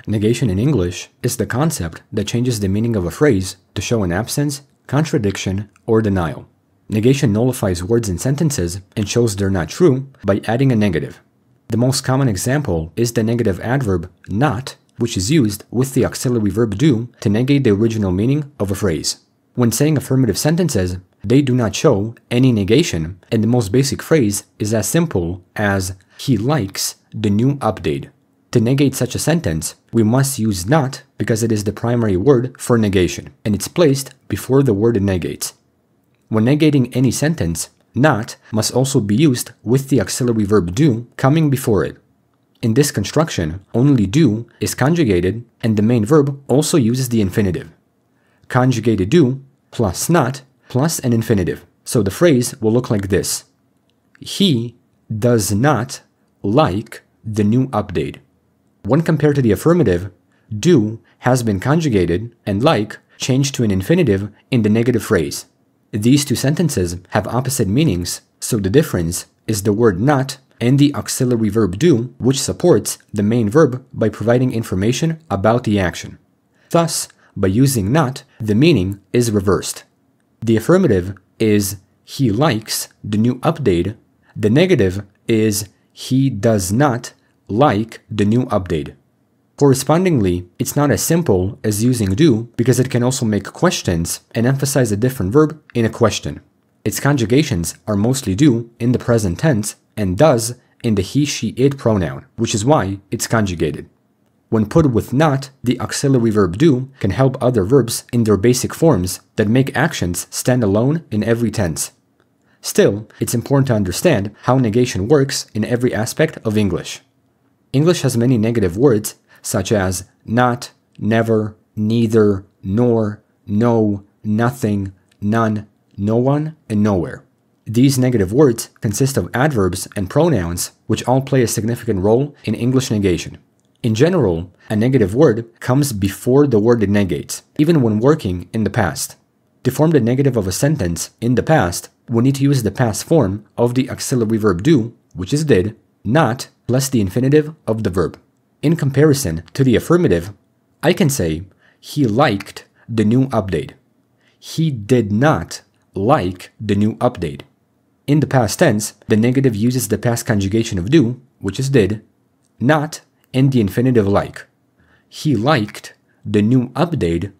Negation in English is the concept that changes the meaning of a phrase to show an absence, contradiction, or denial. Negation nullifies words in sentences and shows they're not true by adding a negative. The most common example is the negative adverb not, which is used with the auxiliary verb do to negate the original meaning of a phrase. When saying affirmative sentences, they do not show any negation, and the most basic phrase is as simple as he likes the new update. To negate such a sentence, we must use not because it is the primary word for negation, and it's placed before the word it negates. When negating any sentence, not must also be used with the auxiliary verb do coming before it. In this construction, only do is conjugated, and the main verb also uses the infinitive. Conjugated do plus not plus an infinitive. So the phrase will look like this. He does not like the new update. When compared to the affirmative, do has been conjugated and like changed to an infinitive in the negative phrase. These two sentences have opposite meanings, so the difference is the word not and the auxiliary verb do, which supports the main verb by providing information about the action. Thus, by using not, the meaning is reversed. The affirmative is he likes the new update. The negative is he does not like the new update. Correspondingly, it's not as simple as using do because it can also make questions and emphasize a different verb in a question. Its conjugations are mostly do in the present tense and does in the he, she, it pronoun, which is why it's conjugated. When put with not, the auxiliary verb do can help other verbs in their basic forms that make actions stand alone in every tense. Still, it's important to understand how negation works in every aspect of English. English has many negative words such as not, never, neither, nor, no, nothing, none, no one, and nowhere. These negative words consist of adverbs and pronouns, which all play a significant role in English negation. In general, a negative word comes before the word it negates, even when working in the past. To form the negative of a sentence in the past, we need to use the past form of the auxiliary verb do, which is did, not, plus the infinitive of the verb. In comparison to the affirmative, I can say, he liked the new update. He did not like the new update. In the past tense, the negative uses the past conjugation of do, which is did, not, and the infinitive like. He liked the new update.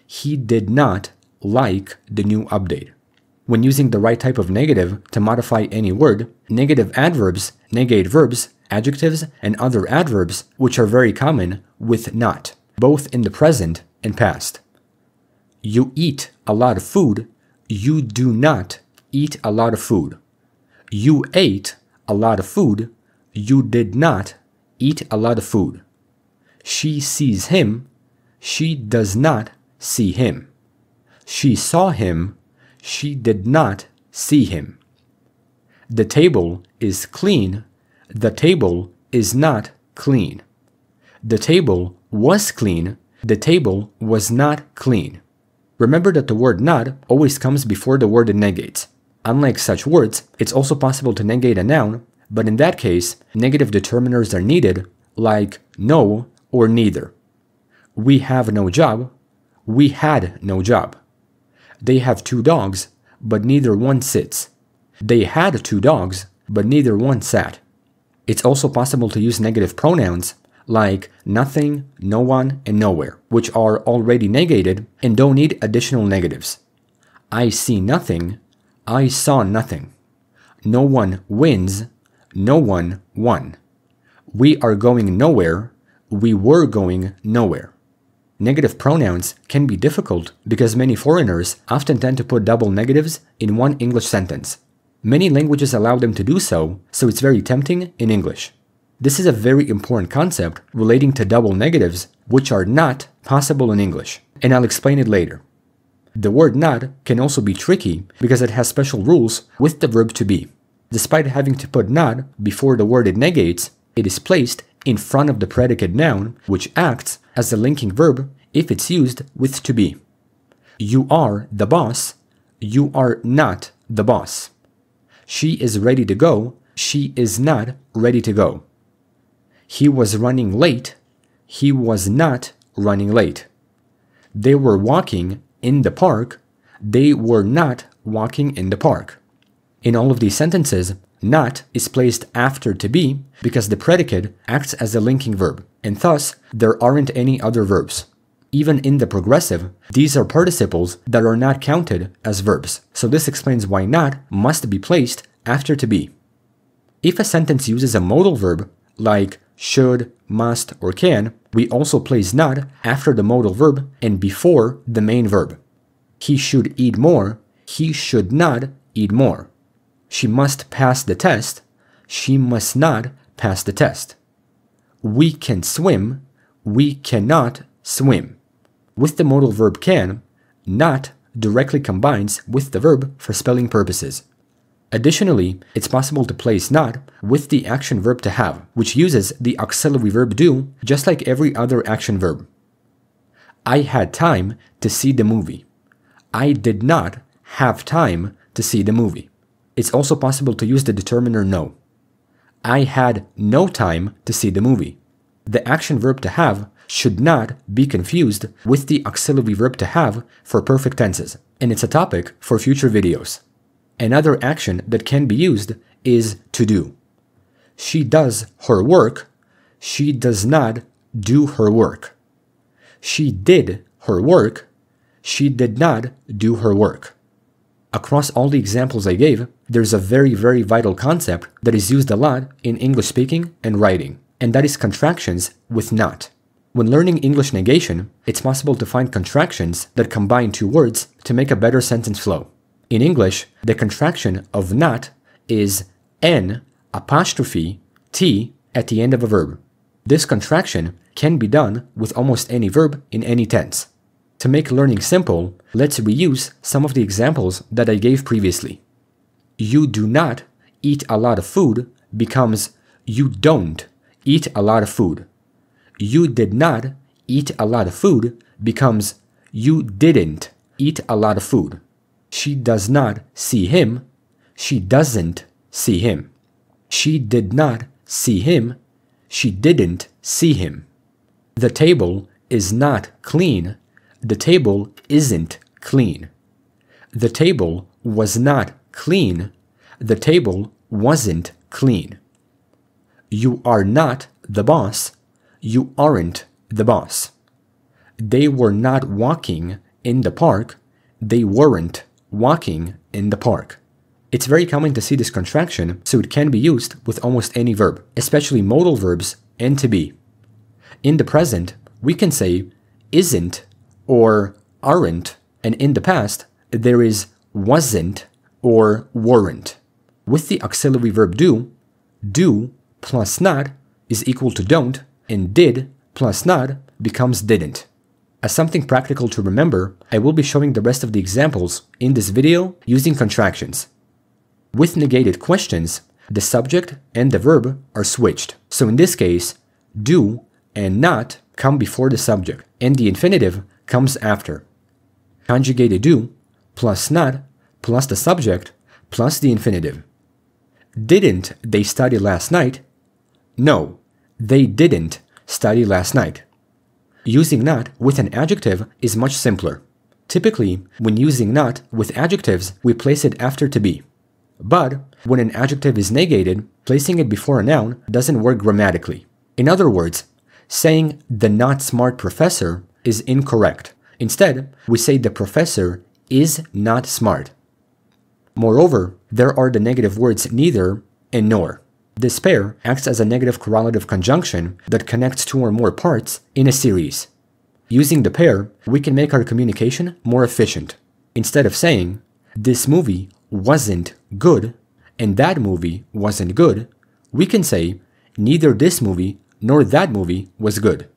He did not like the new update. When using the right type of negative to modify any word, negative adverbs negate verbs, adjectives, and other adverbs, which are very common with not, both in the present and past. You eat a lot of food. You do not eat a lot of food. You ate a lot of food. You did not eat a lot of food. She sees him. She does not see him. She saw him. She did not see him. The table is clean. The table is not clean. The table was clean. The table was not clean. Remember that the word not always comes before the word it negates. Unlike such words, it's also possible to negate a noun, but in that case, negative determiners are needed, like no or neither. We have no job. We had no job. They have two dogs, but neither one sits. They had two dogs, but neither one sat. It's also possible to use negative pronouns like nothing, no one, and nowhere, which are already negated and don't need additional negatives. I see nothing. I saw nothing. No one wins. No one won. We are going nowhere. We were going nowhere. Negative pronouns can be difficult because many foreigners often tend to put double negatives in one English sentence. Many languages allow them to do so, so it's very tempting in English. This is a very important concept relating to double negatives, which are not possible in English, and I'll explain it later. The word not can also be tricky because it has special rules with the verb to be. Despite having to put not before the word it negates, it is placed in front of the predicate noun, which acts as the linking verb if it's used with to be. You are the boss. You are not the boss. She is ready to go. She is not ready to go. He was running late. He was not running late. They were walking in the park. They were not walking in the park. In all of these sentences, not is placed after to be because the predicate acts as a linking verb, and thus there aren't any other verbs. Even in the progressive, these are participles that are not counted as verbs, so this explains why not must be placed after to be. If a sentence uses a modal verb, like should, must, or can, we also place not after the modal verb and before the main verb. He should eat more. He should not eat more. She must pass the test. She must not pass the test. We can swim. We cannot swim. With the modal verb can, not directly combines with the verb for spelling purposes. Additionally, it's possible to place not with the action verb to have, which uses the auxiliary verb do, just like every other action verb. I had time to see the movie. I did not have time to see the movie. It's also possible to use the determiner no. I had no time to see the movie. The action verb to have should not be confused with the auxiliary verb to have for perfect tenses, and it's a topic for future videos. Another action that can be used is to do. She does her work. She does not do her work. She did her work. She did not do her work. Across all the examples I gave, there's a very, very vital concept that is used a lot in English speaking and writing, and that is contractions with not. When learning English negation, it's possible to find contractions that combine two words to make a better sentence flow. In English, the contraction of not is N''T at the end of a verb. This contraction can be done with almost any verb in any tense. To make learning simple, let's reuse some of the examples that I gave previously. You do not eat a lot of food becomes you don't eat a lot of food. You did not eat a lot of food becomes you didn't eat a lot of food. She does not see him. She doesn't see him. She did not see him. She didn't see him. The table is not clean. The table isn't clean. The table was not clean. The table wasn't clean. You are not the boss. You aren't the boss. They were not walking in the park. They weren't walking in the park. It's very common to see this contraction, so it can be used with almost any verb, especially modal verbs and to be. In the present, we can say isn't or aren't, and in the past, there is wasn't or weren't. With the auxiliary verb do plus not is equal to don't, and did plus not becomes didn't. As something practical to remember, I will be showing the rest of the examples in this video using contractions. With negated questions, the subject and the verb are switched. So in this case, do and not come before the subject, and the infinitive comes after. Conjugated do plus not plus the subject plus the infinitive. Didn't they study last night? No, they didn't study last night. Using not with an adjective is much simpler. Typically, when using not with adjectives, we place it after to be. But when an adjective is negated, placing it before a noun doesn't work grammatically. In other words, saying the not smart professor is incorrect. Instead, we say the professor is not smart. Moreover, there are the negative words neither and nor. This pair acts as a negative correlative conjunction that connects two or more parts in a series. Using the pair, we can make our communication more efficient. Instead of saying, this movie wasn't good and that movie wasn't good, we can say, neither this movie nor that movie was good.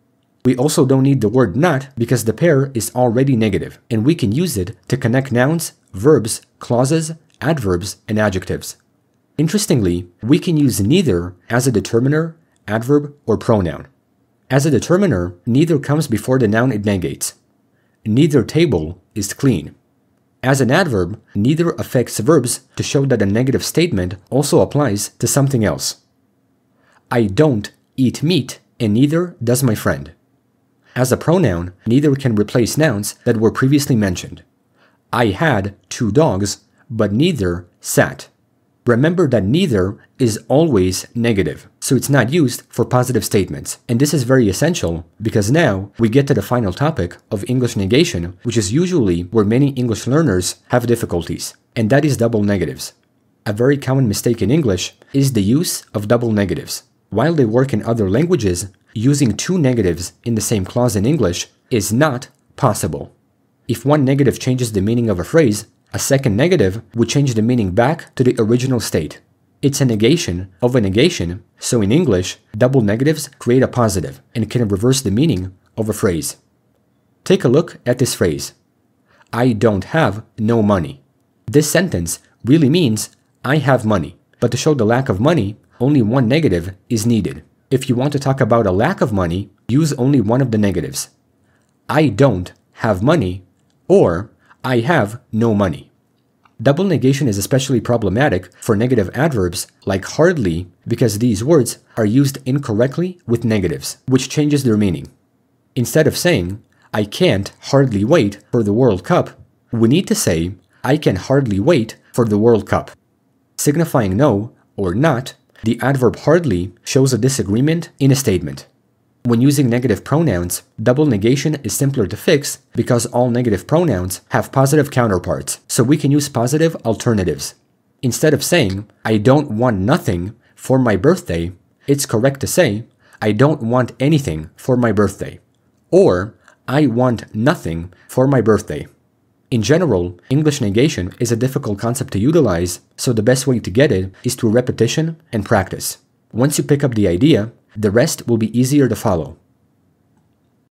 We also don't need the word not because the pair is already negative, and we can use it to connect nouns, verbs, clauses, adverbs, and adjectives. Interestingly, we can use neither as a determiner, adverb, or pronoun. As a determiner, neither comes before the noun it negates. Neither table is clean. As an adverb, neither affects verbs to show that a negative statement also applies to something else. I don't eat meat, and neither does my friend. As a pronoun, neither can replace nouns that were previously mentioned. I had 2 dogs, but neither sat. Remember that neither is always negative, so it's not used for positive statements. And this is very essential because now we get to the final topic of English negation, which is usually where many English learners have difficulties, and that is double negatives. A very common mistake in English is the use of double negatives. While they work in other languages, using 2 negatives in the same clause in English is not possible. If one negative changes the meaning of a phrase, a second negative would change the meaning back to the original state. It's a negation of a negation, so in English, double negatives create a positive and can reverse the meaning of a phrase. Take a look at this phrase. I don't have no money. This sentence really means I have money, but to show the lack of money, only one negative is needed. If you want to talk about a lack of money, use only one of the negatives. I don't have money, or I have no money. Double negation is especially problematic for negative adverbs like hardly because these words are used incorrectly with negatives, which changes their meaning. Instead of saying, I can't hardly wait for the World Cup, we need to say, I can hardly wait for the World Cup. Signifying no or not, the adverb hardly shows a disagreement in a statement. When using negative pronouns, double negation is simpler to fix because all negative pronouns have positive counterparts, so we can use positive alternatives. Instead of saying, I don't want nothing for my birthday, it's correct to say, I don't want anything for my birthday, or I want nothing for my birthday. In general, English negation is a difficult concept to utilize, so the best way to get it is through repetition and practice. Once you pick up the idea, the rest will be easier to follow.